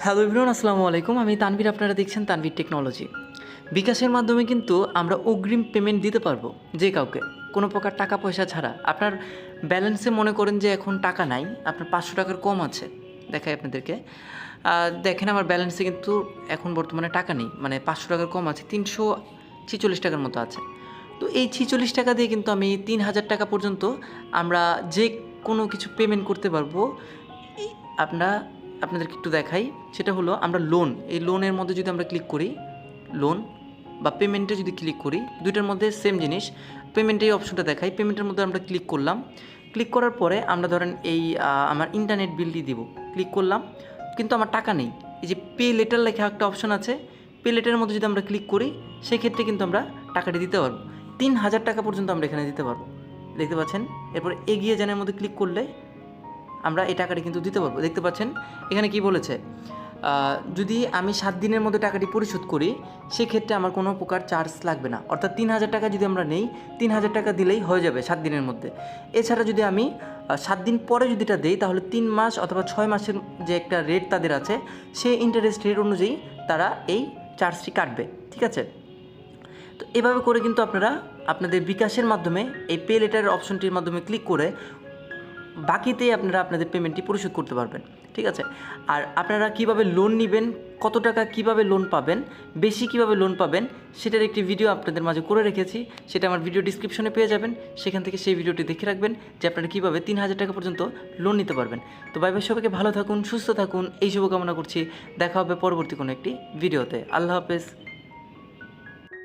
Hello everyone, আসসালামু আলাইকুম। আমি তানভীর, আপনারা দেখছেন তানভীর টেকনোলজি। বিকাশের মাধ্যমে কিন্তু আমরা অগ্রিম পেমেন্ট দিতে পারবো যে কাউকে, কোনো প্রকার টাকা পয়সা ছাড়া। আপনার ব্যালেন্সে মনে করেন যে এখন টাকা নাই, আপনার 500 টাকার কম আছে, দেখাই আপনাদেরকে। দেখেন আমার ব্যালেন্সে কিন্তু এখন বর্তমানে টাকা নেই, মানে 500 টাকার কম আছে, 346 টাকার মতো আছে। তো এই 46 টাকা দিয়ে কিন্তু আমি 3000 টাকা পর্যন্ত আমরা যে কোনো কিছু পেমেন্ট করতে পারবো। এই আপনাদেরকে একটু দেখাই, সেটা হলো আমরা এই লোনের মধ্যে যদি আমরা ক্লিক করি, লোন বা পেমেন্টে যদি ক্লিক করি, দুইটার মধ্যে সেম জিনিস। পেমেন্টের অপশনটা দেখাই, পেমেন্টের মধ্যে আমরা ক্লিক করলাম। ক্লিক করার পরে আমরা ধরেন আমার ইন্টারনেট বিলটি দিব, ক্লিক করলাম, কিন্তু আমার টাকা নেই। এই যে পে লেটার লেখা একটা অপশন আছে, পে লেটারের মধ্যে যদি আমরা ক্লিক করি, সেক্ষেত্রে কিন্তু আমরা টাকাটি দিতে পারবো। 3000 টাকা পর্যন্ত আমরা এখানে দিতে পারবো, দেখতে পাচ্ছেন। এরপর এগিয়ে জানার মধ্যে ক্লিক করলে আমরা এই টাকাটি কিন্তু দিতে পারবো। দেখতে পাচ্ছেন এখানে কি বলেছে, যদি আমি 7 দিনের মধ্যে টাকাটি পরিশোধ করি, সেক্ষেত্রে আমার কোনো প্রকার চার্জ লাগবে না। অর্থাৎ 3000 টাকা যদি আমরা নেই, 3000 টাকা দিলেই হয়ে যাবে 7 দিনের মধ্যে। এছাড়া যদি আমি 7 দিন পরে যদি এটা দেই, তাহলে 3 মাস অথবা 6 মাসের যে একটা রেট তাদের আছে, সেই ইন্টারেস্ট রেট অনুযায়ী তারা এই চার্জটি কাটবে, ঠিক আছে। তো এভাবে করে কিন্তু আপনারা আপনাদের বিকাশের মাধ্যমে এই পে লেটারের অপশনটির মাধ্যমে ক্লিক করে বাকিতেই আপনারা আপনাদের পেমেন্টটি পরিশোধ করতে পারবেন, ঠিক আছে। আর আপনারা কিভাবে লোন নেবেন, কত টাকা কিভাবে লোন পাবেন, বেশি কিভাবে লোন পাবেন, সেটার একটি ভিডিও আপনাদের মাঝে করে রেখেছি। সেটা আমার ভিডিও ডিসক্রিপশনে পেয়ে যাবেন, সেখান থেকে সেই ভিডিওটি দেখে রাখবেন যে আপনারা কীভাবে 3000 টাকা পর্যন্ত লোন নিতে পারবেন। তো ভাই সবাইকে ভালো থাকুন, সুস্থ থাকুন, এই শুভকামনা করছি। দেখা হবে পরবর্তী কোনো একটি ভিডিওতে। আল্লাহ হাফেজ।